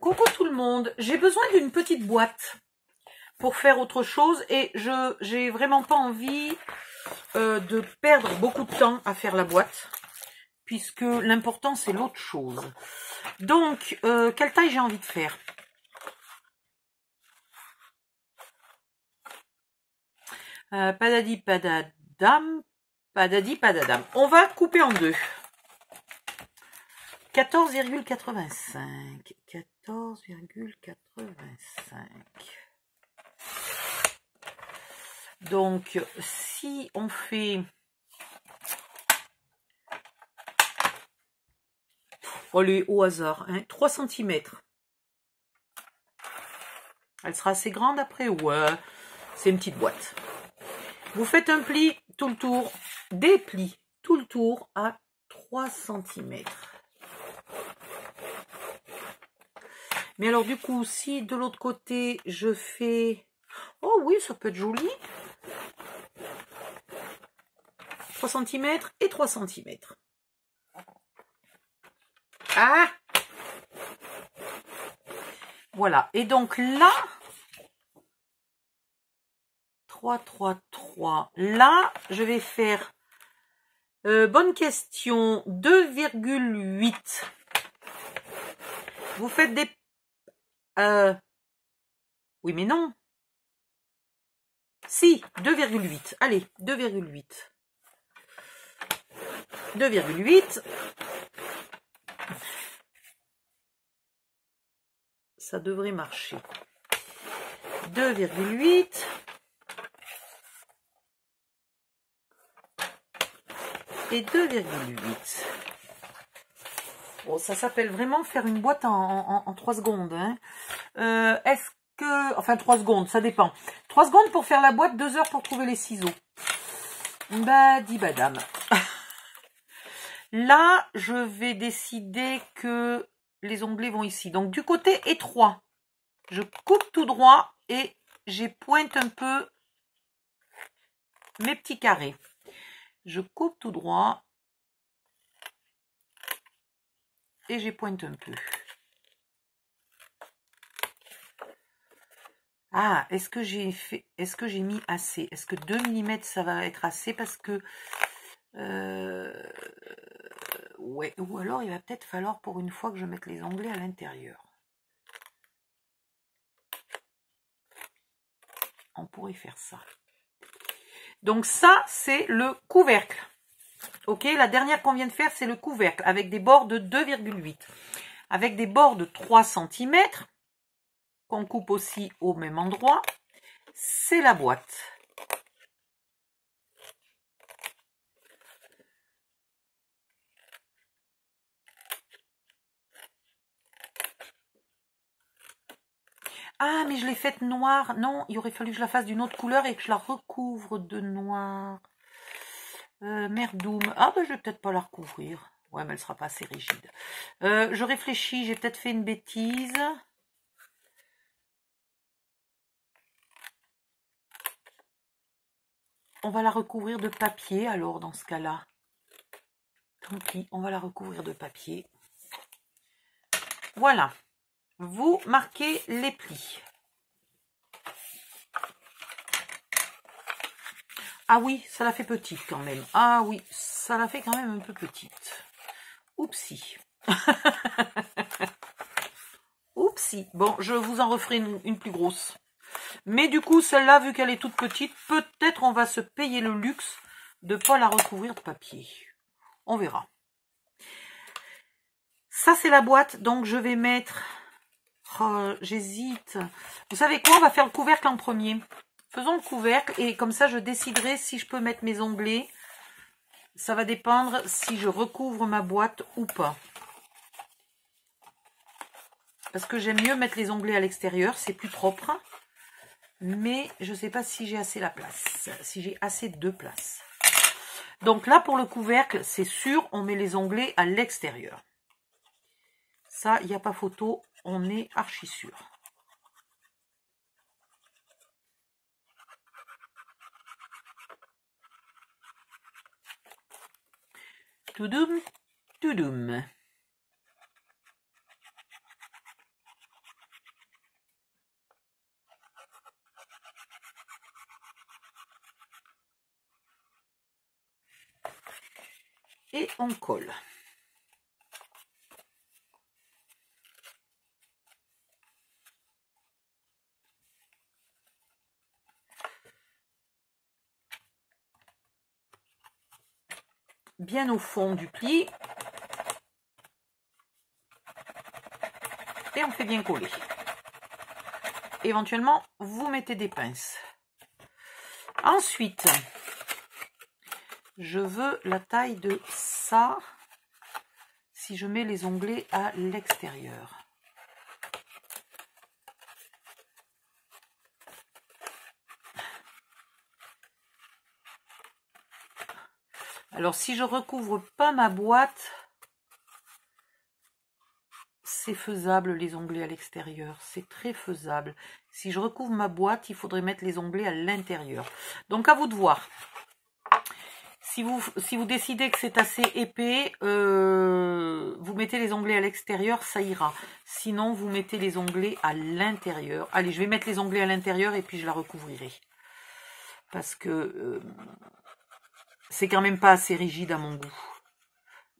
Coucou tout le monde, j'ai besoin d'une petite boîte pour faire autre chose et j'ai vraiment pas envie de perdre beaucoup de temps à faire la boîte puisque l'important c'est l'autre chose. Donc, quelle taille j'ai envie de faire? Padadi padadam, padadi padadam. On va couper en deux. 14,85. 14,85. Donc, si on fait... Allez, au hasard, hein, 3 cm. Elle sera assez grande après? Ouais, c'est une petite boîte. Vous faites un pli tout le tour, des plis tout le tour à 3 cm. Mais alors du coup, si de l'autre côté, je fais... Oh oui, ça peut être joli. 3 cm et 3 cm. Ah! Voilà. Et donc là, 3, 3, 3. Là, je vais faire, bonne question, 2,8. Vous faites des... oui, mais non. Si, 2,8. Allez, 2,8. 2,8. Ça devrait marcher. 2,8. Et 2,8. Bon, ça s'appelle vraiment faire une boîte en 3 secondes. Hein. Est-ce que... Enfin, 3 secondes, ça dépend. 3 secondes pour faire la boîte, 2 heures pour trouver les ciseaux. Badi badam. Là, je vais décider que les onglets vont ici. Donc, du côté étroit, je coupe tout droit et j'épointe un peu mes petits carrés. Je coupe tout droit et j'épointe un peu. Ah, est-ce que j'ai mis assez? Est-ce que 2 mm ça va être assez? Parce que ouais, ou alors il va peut-être falloir pour une fois que je mette les onglets à l'intérieur. On pourrait faire ça. Donc ça, c'est le couvercle. Ok, la dernière qu'on vient de faire, c'est le couvercle avec des bords de 2,8. Avec des bords de 3 cm qu'on coupe aussi au même endroit. C'est la boîte. Ah, mais je l'ai faite noire. Non, il aurait fallu que je la fasse d'une autre couleur et que je la recouvre de noir. Merdoum. Ah, ben je vais peut-être pas la recouvrir. Ouais, mais elle sera pas assez rigide. Je réfléchis, j'ai peut-être fait une bêtise. On va la recouvrir de papier, alors, dans ce cas-là. Tant pis, on va la recouvrir de papier. Voilà. Vous marquez les plis. Ah oui, ça la fait petite quand même. Ah oui, ça la fait quand même un peu petite. Oupsie. Oupsie. Bon, je vous en referai une plus grosse. Mais du coup, celle-là, vu qu'elle est toute petite, peut-être on va se payer le luxe de ne pas la recouvrir de papier. On verra. Ça, c'est la boîte. Donc, je vais mettre... Oh, j'hésite. Vous savez quoi? On va faire le couvercle en premier. Faisons le couvercle et comme ça, je déciderai si je peux mettre mes onglets. Ça va dépendre si je recouvre ma boîte ou pas. Parce que j'aime mieux mettre les onglets à l'extérieur, c'est plus propre. Mais je ne sais pas si j'ai assez la place, si j'ai assez de place. Donc là, pour le couvercle, c'est sûr, on met les onglets à l'extérieur. Ça, il n'y a pas photo, on est archi sûr. Toudoum, toudoum. et on colle. Bien au fond du pli. Et on fait bien coller. Éventuellement, vous mettez des pinces. Ensuite, je veux la taille de ça si je mets les onglets à l'extérieur. Alors, si je recouvre pas ma boîte, c'est faisable les onglets à l'extérieur. C'est très faisable. Si je recouvre ma boîte, il faudrait mettre les onglets à l'intérieur. Donc, à vous de voir. Si vous décidez que c'est assez épais, vous mettez les onglets à l'extérieur, ça ira. Sinon, vous mettez les onglets à l'intérieur. Allez, je vais mettre les onglets à l'intérieur et puis je la recouvrirai. Parce que c'est quand même pas assez rigide à mon goût.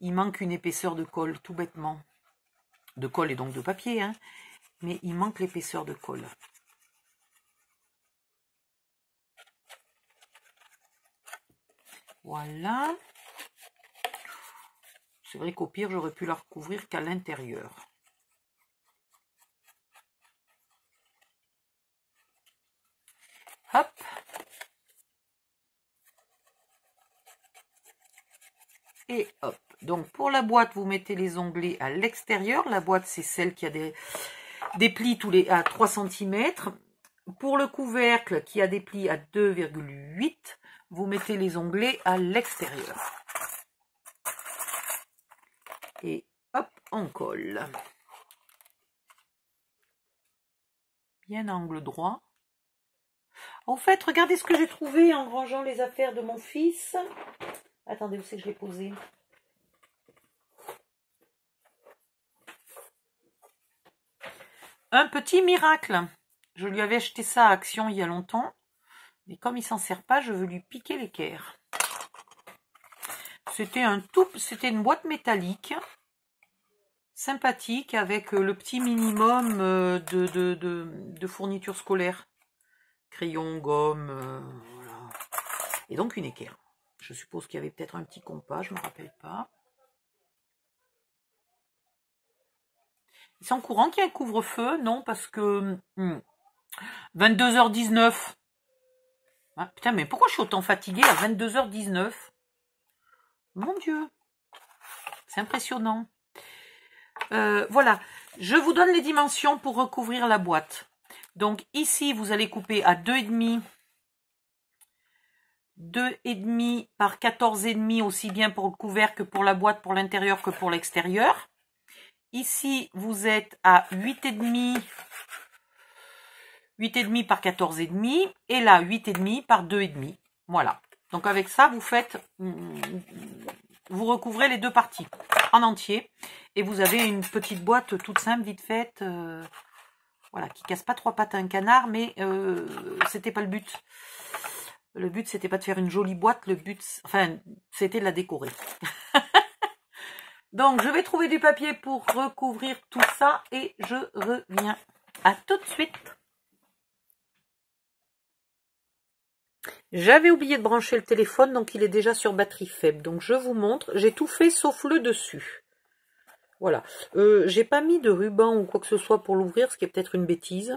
Il manque une épaisseur de colle, tout bêtement. De colle et donc de papier, hein. Mais il manque l'épaisseur de colle. Voilà. C'est vrai qu'au pire, j'aurais pu la recouvrir qu'à l'intérieur. Hop. Et hop. Donc, pour la boîte, vous mettez les onglets à l'extérieur. La boîte, c'est celle qui a des plis à 3 cm. Pour le couvercle, qui a des plis à 2,8, vous mettez les onglets à l'extérieur. Et hop, on colle. Bien angle droit. En fait, regardez ce que j'ai trouvé en rangeant les affaires de mon fils. Attendez, où c'est que je l'ai posé? Un petit miracle. Je lui avais acheté ça à Action il y a longtemps. Mais comme il s'en sert pas, je veux lui piquer l'équerre. C'était une boîte métallique. Sympathique avec le petit minimum de fournitures scolaires. Crayon, gomme, voilà. Et donc une équerre. Je suppose qu'il y avait peut-être un petit compas, je ne me rappelle pas. Ils sont courants qu'il y ait un couvre-feu? Non, parce que 22h19. Ah, putain, mais pourquoi je suis autant fatiguée à 22h19? Mon Dieu. C'est impressionnant. Voilà. Je vous donne les dimensions pour recouvrir la boîte. Donc ici, vous allez couper à 2,5. 2,5 par 14,5, aussi bien pour le couvercle que pour la boîte, pour l'intérieur que pour l'extérieur. Ici, vous êtes à 8,5. 8,5 par 14,5. Et là, 8,5 par 2,5. Voilà. Donc avec ça, vous recouvrez les deux parties en entier. Et vous avez une petite boîte toute simple, vite faite. Voilà, qui casse pas trois pattes à un canard, mais c'était pas le but. Le but, c'était pas de faire une jolie boîte. Le but, enfin, c'était de la décorer. Donc, je vais trouver du papier pour recouvrir tout ça et je reviens. À tout de suite. J'avais oublié de brancher le téléphone, donc il est déjà sur batterie faible. Donc, je vous montre. J'ai tout fait sauf le dessus. Voilà. J'ai pas mis de ruban ou quoi que ce soit pour l'ouvrir, ce qui est peut-être une bêtise.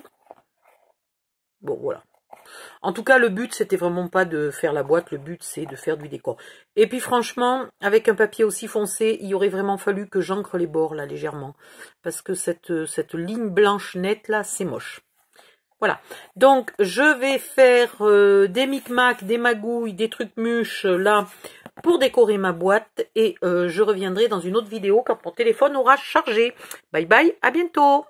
Bon, voilà. En tout cas, le but, c'était vraiment pas de faire la boîte. Le but, c'est de faire du décor. Et puis, franchement, avec un papier aussi foncé, il aurait vraiment fallu que j'encre les bords, là, légèrement. Parce que cette ligne blanche nette, là, c'est moche. Voilà. Donc, je vais faire des micmacs, des magouilles, des trucs mûches, là, pour décorer ma boîte. Et je reviendrai dans une autre vidéo quand mon téléphone aura chargé. Bye bye, à bientôt.